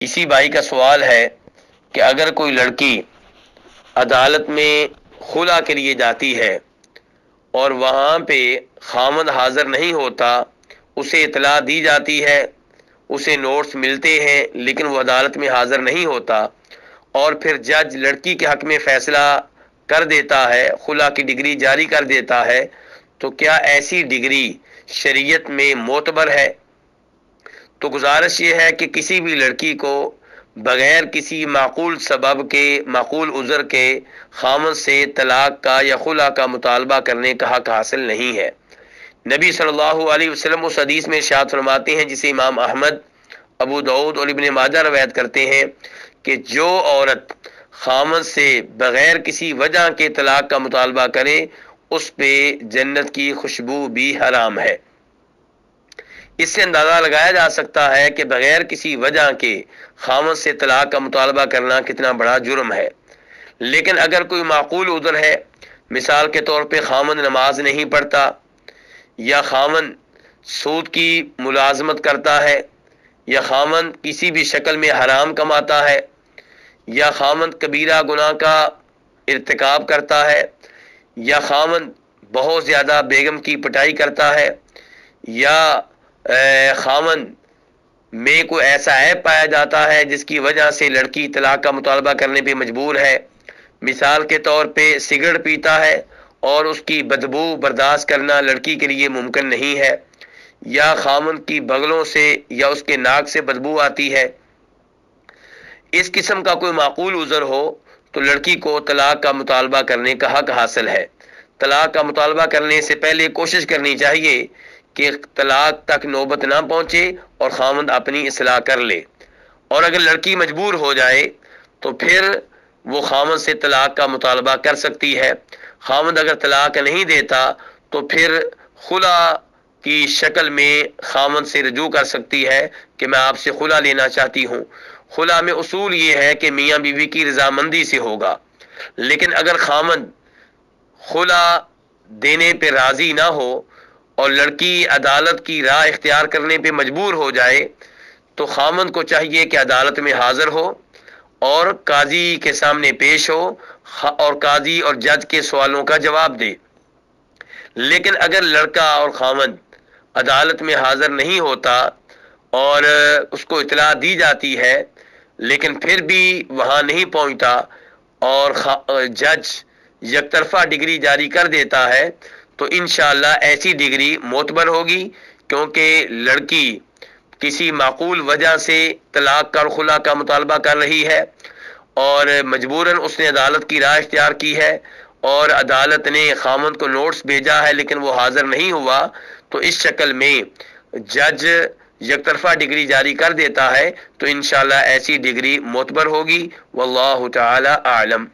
اسی بھائی کا سوال ہے کہ اگر کوئی لڑکی عدالت میں خلا کے لیے جاتی ہے اور وہاں پہ خامند حاضر نہیں ہوتا، اسے اطلاع دی جاتی ہے، اسے نوٹس ملتے ہیں لیکن وہ عدالت میں حاضر نہیں ہوتا، اور پھر جج لڑکی کے حق میں فیصلہ کر دیتا ہے، خلا کی ڈگری جاری کر دیتا ہے، تو کیا ایسی ڈگری شریعت میں معتبر ہے؟ تو گزارش یہ ہے کہ کسی بھی لڑکی کو بغیر کسی معقول سبب کے، معقول عذر کے خامند سے طلاق کا یا خلا کا مطالبہ کرنے کا حق حاصل نہیں ہے۔ نبی صلی اللہ علیہ وسلم اس حدیث میں ارشاد فرماتے ہیں جسے امام احمد، ابو داؤد اور ابن ماجہ روایت کرتے ہیں کہ جو عورت خامند سے بغیر کسی وجہ کے طلاق کا مطالبہ کرے اس پہ جنت کی خوشبو بھی حرام ہے۔ اس سے اندازہ لگایا جا سکتا ہے کہ بغیر کسی وجہ کے خامند سے طلاق کا مطالبہ کرنا کتنا بڑا جرم ہے۔ لیکن اگر کوئی معقول عذر ہے، مثال کے طور پہ خامند نماز نہیں پڑھتا، یا خامند سود کی ملازمت کرتا ہے، یا خامند کسی بھی شکل میں حرام کماتا ہے، یا خامند کبیرہ گناہ کا ارتکاب کرتا ہے، یا خامند بہت زیادہ بیگم کی پٹائی کرتا ہے، یا خامند میں کوئی ایسا عیب پایا جاتا ہے جس کی وجہ سے لڑکی طلاق کا مطالبہ کرنے پہ مجبور ہے، مثال کے طور پہ سگریٹ پیتا ہے اور اس کی بدبو برداشت کرنا لڑکی کے لیے ممکن نہیں ہے، یا خامند کی بغلوں سے یا اس کے ناک سے بدبو آتی ہے، اس قسم کا کوئی معقول عذر ہو تو لڑکی کو طلاق کا مطالبہ کرنے کا حق حاصل ہے۔ طلاق کا مطالبہ کرنے سے پہلے کوشش کرنی چاہیے کہ طلاق تک نوبت نہ پہنچے اور خامند اپنی اصلاح کر لے، اور اگر لڑکی مجبور ہو جائے تو پھر وہ خامند سے طلاق کا مطالبہ کر سکتی ہے۔ خامند اگر طلاق نہیں دیتا تو پھر خلا کی شکل میں خامند سے رجوع کر سکتی ہے کہ میں آپ سے خلا لینا چاہتی ہوں۔ خلا میں اصول یہ ہے کہ میاں بیوی کی رضامندی سے ہوگا، لیکن اگر خامند خلا دینے پہ راضی نہ ہو اور لڑکی عدالت کی راہ اختیار کرنے پہ مجبور ہو جائے تو خامند کو چاہیے کہ عدالت میں حاضر ہو اور قاضی کے سامنے پیش ہو اور قاضی اور جج کے سوالوں کا جواب دے۔ لیکن اگر لڑکا اور خامند عدالت میں حاضر نہیں ہوتا اور اس کو اطلاع دی جاتی ہے لیکن پھر بھی وہاں نہیں پہنچتا اور جج یک طرفہ ڈگری جاری کر دیتا ہے تو انشاءاللہ ایسی ڈگری معتبر ہوگی، کیونکہ لڑکی کسی معقول وجہ سے طلاق کا خلا کا مطالبہ کر رہی ہے اور مجبوراً اس نے عدالت کی راہ اختیار کی ہے اور عدالت نے خامند کو نوٹس بھیجا ہے لیکن وہ حاضر نہیں ہوا، تو اس شکل میں جج یک طرفہ ڈگری جاری کر دیتا ہے تو انشاءاللہ ایسی ڈگری معتبر ہوگی۔ واللہ تعالی اعلم۔